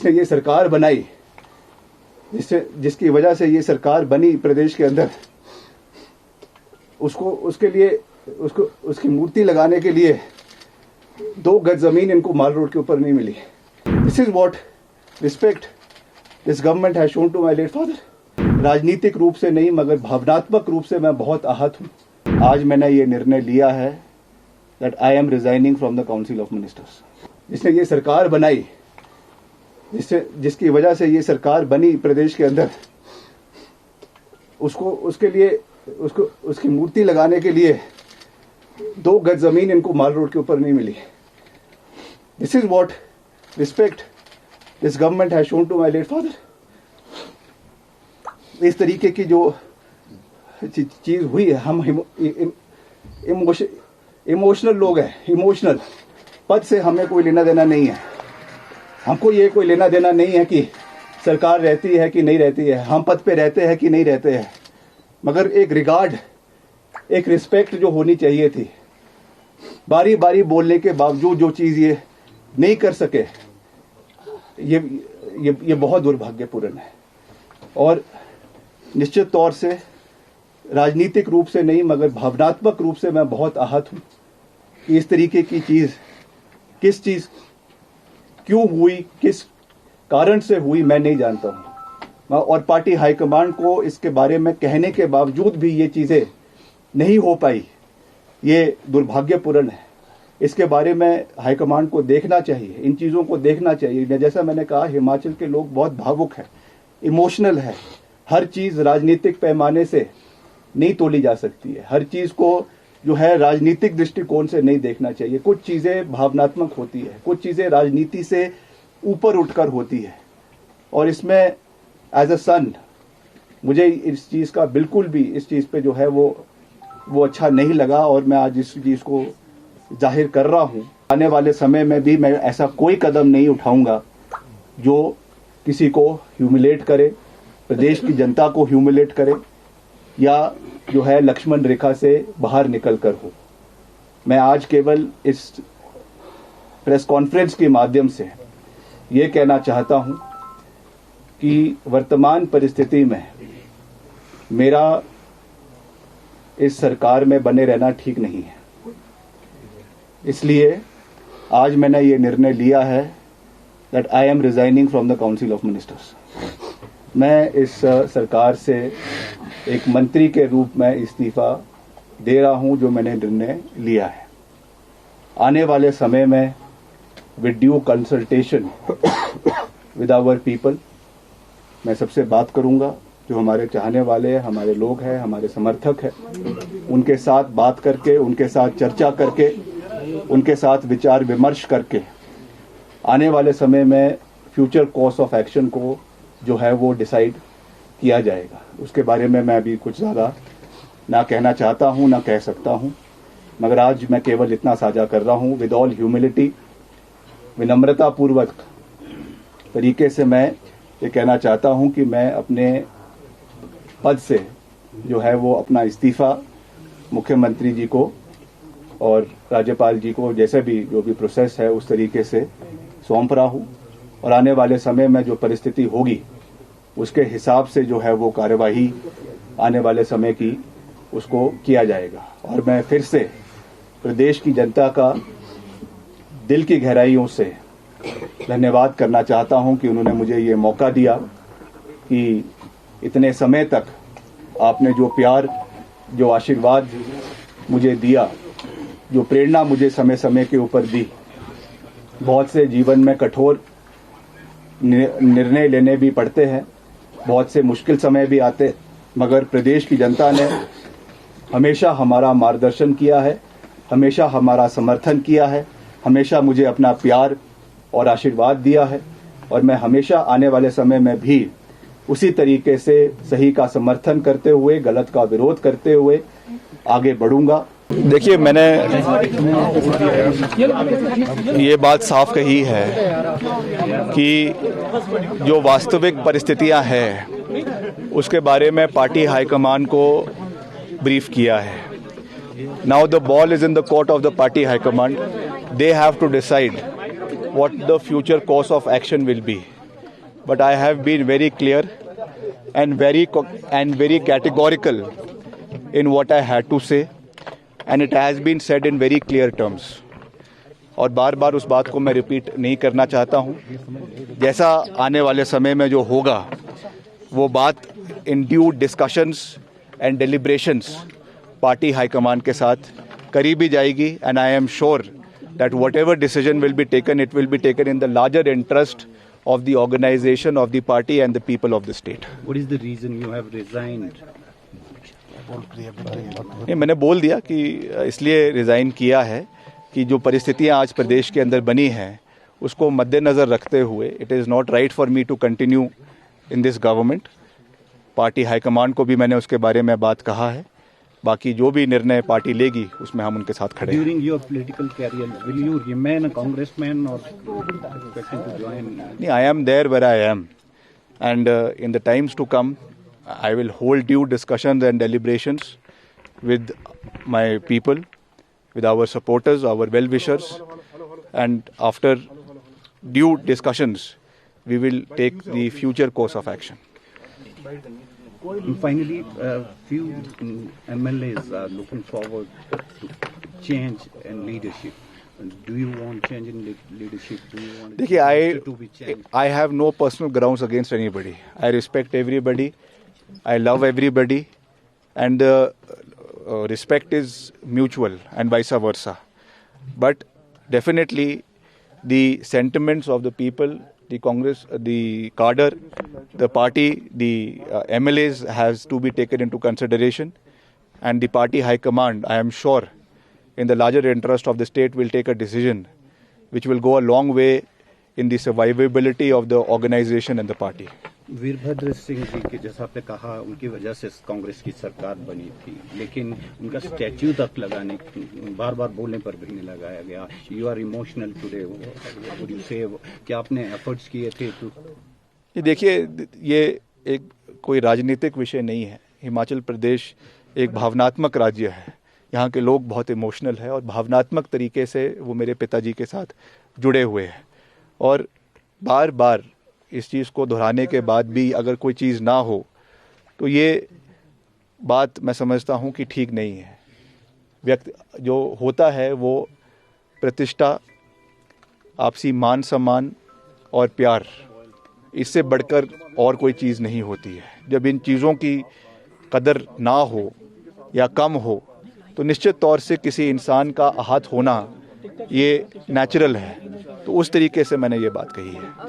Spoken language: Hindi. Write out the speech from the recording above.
जिसने ये सरकार बनाई, जिसकी वजह से ये सरकार बनी प्रदेश के अंदर, उसकी मूर्ति लगाने के लिए 2 गज जमीन इनको माल रोड के ऊपर नहीं मिली। This is what respect this government has shown to my late father. राजनीतिक रूप से नहीं मगर भावनात्मक रूप से मैं बहुत आहत हूँ। आज मैंने ये निर्णय लिया है that I am resigning from the council of ministers. जिसने ये सरकार बनाई, जिसकी वजह से ये सरकार बनी प्रदेश के अंदर, उसकी मूर्ति लगाने के लिए 2 गज जमीन इनको माल रोड के ऊपर नहीं मिली। This is what respect this government has shown to my late father. इस तरीके की जो चीज हुई है, हम इमोशनल लोग हैं। इमोशनल पद से हमें कोई लेना देना नहीं है। हमको ये कोई लेना देना नहीं है कि सरकार रहती है कि नहीं रहती है, हम पद पे रहते हैं कि नहीं रहते हैं, मगर एक रिगार्ड, एक रिस्पेक्ट जो होनी चाहिए थी। बारी बारी बोलने के बावजूद जो चीज ये नहीं कर सके, ये बहुत दुर्भाग्यपूर्ण है। और निश्चित तौर से राजनीतिक रूप से नहीं मगर भावनात्मक रूप से मैं बहुत आहत हूँ कि इस तरीके की चीज, किस चीज क्यों हुई, किस कारण से हुई, मैं नहीं जानता हूँ। और पार्टी हाईकमांड को इसके बारे में कहने के बावजूद भी ये चीजें नहीं हो पाई, ये दुर्भाग्यपूर्ण है। इसके बारे में हाईकमांड को देखना चाहिए, इन चीजों को देखना चाहिए। जैसा मैंने कहा, हिमाचल के लोग बहुत भावुक हैं, इमोशनल है। हर चीज राजनीतिक पैमाने से नहीं तोली जा सकती है। हर चीज को जो है राजनीतिक दृष्टिकोण से नहीं देखना चाहिए। कुछ चीजें भावनात्मक होती है, कुछ चीजें राजनीति से ऊपर उठकर होती है। और इसमें एज अ सन मुझे इस चीज का बिल्कुल भी, इस चीज पे जो है वो अच्छा नहीं लगा और मैं आज इस चीज को जाहिर कर रहा हूं। आने वाले समय में भी मैं ऐसा कोई कदम नहीं उठाऊंगा जो किसी को ह्यूमिलेट करे, प्रदेश की जनता को ह्यूमिलेट करे या जो है लक्ष्मण रेखा से बाहर निकल कर हो। मैं आज केवल इस प्रेस कॉन्फ्रेंस के माध्यम से ये कहना चाहता हूं कि वर्तमान परिस्थिति में मेरा इस सरकार में बने रहना ठीक नहीं है। इसलिए आज मैंने ये निर्णय लिया है that I am resigning from the council of ministers. मैं इस सरकार से एक मंत्री के रूप में इस्तीफा दे रहा हूं, जो मैंने निर्णय लिया है। आने वाले समय में with due consultation with our people मैं सबसे बात करूंगा, जो हमारे चाहने वाले हैं, हमारे लोग हैं, हमारे समर्थक हैं, उनके साथ बात करके, उनके साथ चर्चा करके, उनके साथ विचार विमर्श करके आने वाले समय में फ्यूचर कोर्स ऑफ एक्शन को जो है वो डिसाइड किया जाएगा। उसके बारे में मैं अभी कुछ ज़्यादा ना कहना चाहता हूँ, ना कह सकता हूँ, मगर आज मैं केवल इतना साझा कर रहा हूँ। विद ऑल ह्यूमिलिटी, विनम्रतापूर्वक तरीके से मैं ये कहना चाहता हूँ कि मैं अपने पद से जो है वो अपना इस्तीफा मुख्यमंत्री जी को और राज्यपाल जी को, जैसे भी जो भी प्रोसेस है उस तरीके से सौंप रहा हूँ। और आने वाले समय में जो परिस्थिति होगी उसके हिसाब से जो है वो कार्यवाही आने वाले समय की उसको किया जाएगा। और मैं फिर से प्रदेश की जनता का दिल की गहराइयों से धन्यवाद करना चाहता हूं कि उन्होंने मुझे ये मौका दिया कि इतने समय तक आपने जो प्यार, जो आशीर्वाद मुझे दिया, जो प्रेरणा मुझे समय समय के ऊपर दी। बहुत से जीवन में कठोर निर्णय लेने भी पड़ते हैं, बहुत से मुश्किल समय भी आते, मगर प्रदेश की जनता ने हमेशा हमारा मार्गदर्शन किया है, हमेशा हमारा समर्थन किया है, हमेशा मुझे अपना प्यार और आशीर्वाद दिया है। और मैं हमेशा आने वाले समय में भी उसी तरीके से सही का समर्थन करते हुए, गलत का विरोध करते हुए आगे बढ़ूंगा। देखिए, मैंने ये बात साफ कही है कि जो वास्तविक परिस्थितियां हैं उसके बारे में पार्टी हाईकमान को ब्रीफ किया है। Now the ball is in the court of the party high command. They have to decide what the future course of action will be. but I have been very clear and very categorical in what I had to say, and it has been said in very clear terms. और बार बार उस बात को मैं रिपीट नहीं करना चाहता हूँ. जैसा आने वाले समय में जो होगा वो बात in due discussions and deliberations party high command के साथ करी भी जाएगी, and I am sure that whatever decision will be taken, it will be taken in the larger interest of the organization of the party and the people of the state. What is the reason you have resigned? नहीं, मैंने बोल दिया कि इसलिए रिज़ाइन किया है कि जो परिस्थितियां आज प्रदेश के अंदर बनी हैं उसको मद्देनज़र रखते हुए it is not right for me to continue in this government. Party high command को भी मैंने उसके बारे में बात कहा है. बाकी जो भी निर्णय पार्टी लेगी उसमें हम उनके साथ खड़े हैं. During your political career, will you remain a congressman or expecting to join? नहीं, I am there where I am, and in the times to come, I will hold due discussions and deliberations with my people, with our supporters, our well-wishers, and after due discussions, we will take the future course of action. And finally, few MLAs are looking forward to change in leadership. Do you want change in leadership? Do you want देखिए, to be changed? I have no personal grounds against anybody. I respect everybody. I love everybody, and the respect is mutual and vice versa. But definitely, the sentiments of the people, the Congress, the cadre, the party, the MLAs has to be taken into consideration, and the party high command, I am sure, in the larger interest of the state, will take a decision which will go a long way in the survivability of the organization and the party. Virbhadra Singh ji के जैसा आपने कहा उनकी वजह से कांग्रेस की सरकार बनी थी, लेकिन उनका स्टैच्यू तक लगाने बार बार बोलने पर भी नहीं लगाया गया. You are emotional today, would you say क्या आपने एफर्ट्स किए थे? ये देखिए, ये एक कोई राजनीतिक विषय नहीं है. हिमाचल प्रदेश एक भावनात्मक राज्य है. यहाँ के लोग बहुत इमोशनल है और भावनात्मक तरीके से वो मेरे पिताजी के साथ जुड़े हुए हैं. और बार बार इस चीज़ को दोहराने के बाद भी अगर कोई चीज़ ना हो तो ये बात मैं समझता हूँ कि ठीक नहीं है. व्यक्ति जो होता है वो प्रतिष्ठा, आपसी मान सम्मान और प्यार, इससे बढ़कर और कोई चीज़ नहीं होती है. जब इन चीज़ों की कदर ना हो या कम हो तो निश्चित तौर से किसी इंसान का आहत होना ये नेचुरल है. तो उस तरीके से मैंने ये बात कही है.